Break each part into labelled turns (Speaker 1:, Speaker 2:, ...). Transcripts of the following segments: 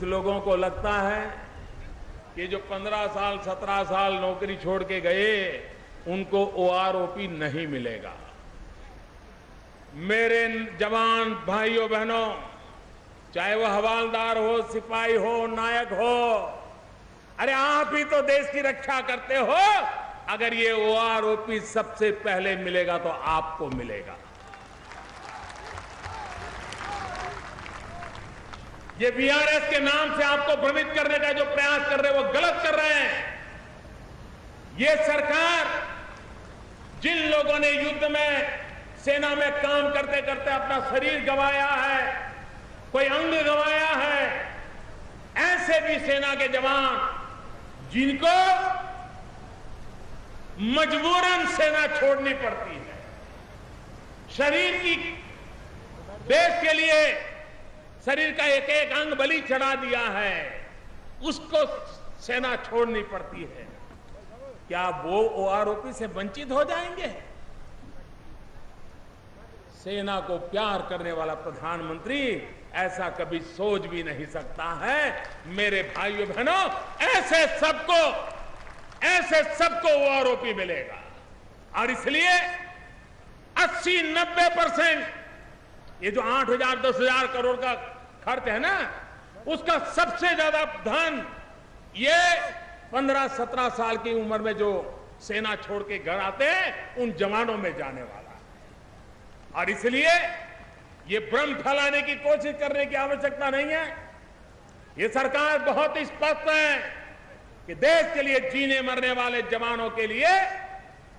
Speaker 1: लोगों को लगता है कि जो 15 साल 17 साल नौकरी छोड़ के गए उनको ओआरओपी नहीं मिलेगा। मेरे जवान भाइयों बहनों, चाहे वो हवालदार हो, सिपाही हो, नायक हो, अरे आप ही तो देश की रक्षा करते हो। अगर ये ओआरओपी सबसे पहले मिलेगा तो आपको मिलेगा। ये वीआरएस के नाम से आपको भ्रमित करने का जो प्रयास कर रहे हैं वो गलत कर रहे हैं। ये सरकार जिन लोगों ने युद्ध में सेना में काम करते करते अपना शरीर गंवाया है, कोई अंग गंवाया है, ऐसे भी सेना के जवान जिनको मजबूरन सेना छोड़नी पड़ती है, शरीर की देश के लिए शरीर का एक एक अंग बलि चढ़ा दिया है, उसको सेना छोड़नी पड़ती है। क्या वो ओआरओपी से वंचित हो जाएंगे? सेना को प्यार करने वाला प्रधानमंत्री ऐसा कभी सोच भी नहीं सकता है। मेरे भाइयों बहनों, ऐसे सबको ओआरओपी मिलेगा। और इसलिए 80-90% ये जो 8,000 10,000 करोड़ का खर्च है ना, उसका सबसे ज्यादा धन ये 15-17 साल की उम्र में जो सेना छोड़ के घर आते हैं उन जवानों में जाने वाला है। और इसलिए ये भ्रम फैलाने की कोशिश करने की आवश्यकता नहीं है। ये सरकार बहुत स्पष्ट है कि देश के लिए जीने मरने वाले जवानों के लिए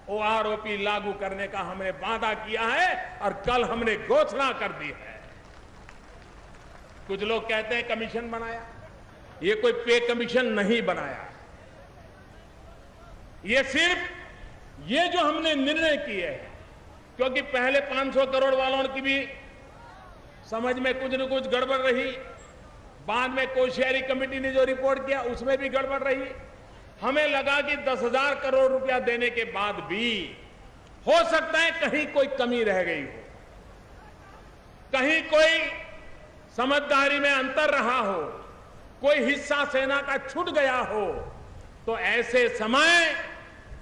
Speaker 1: ओआरओपी लागू करने का हमने वादा किया है और कल हमने घोषणा कर दी है। कुछ लोग कहते हैं कमीशन बनाया, ये कोई पे कमीशन नहीं बनाया। ये सिर्फ ये जो हमने निर्णय किए हैं, क्योंकि पहले 500 करोड़ वालों की भी समझ में कुछ न कुछ गड़बड़ रही, बाद में कोशियारी कमेटी ने जो रिपोर्ट किया उसमें भी गड़बड़ रही। हमें लगा कि 10,000 करोड़ रुपया देने के बाद भी हो सकता है कहीं कोई कमी रह गई हो, कहीं कोई समझदारी में अंतर रहा हो, कोई हिस्सा सेना का छूट गया हो। तो ऐसे समय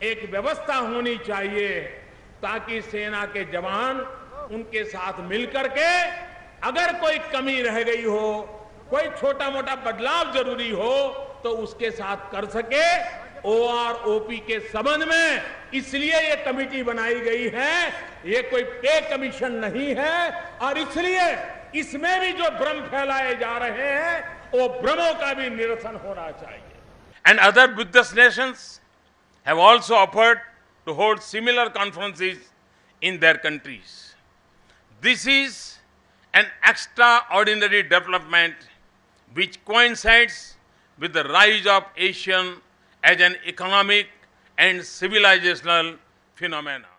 Speaker 1: एक व्यवस्था होनी चाहिए ताकि सेना के जवान उनके साथ मिलकर के अगर कोई कमी रह गई हो, कोई छोटा मोटा बदलाव जरूरी हो तो उसके साथ कर सके। ओआरओपी के संबंध में इसलिए ये कमेटी बनाई गई है, ये कोई पे कमीशन नहीं है। और इसलिए इसमें भी जो भ्रम फैलाए जा रहे हैं वो भ्रमों का भी निरसन होना चाहिए।
Speaker 2: And other Buddhist nations have also offered to hold similar conferences in their countries. This is an extraordinary development which coincides with the rise of Asian as an economic and civilizational phenomenon.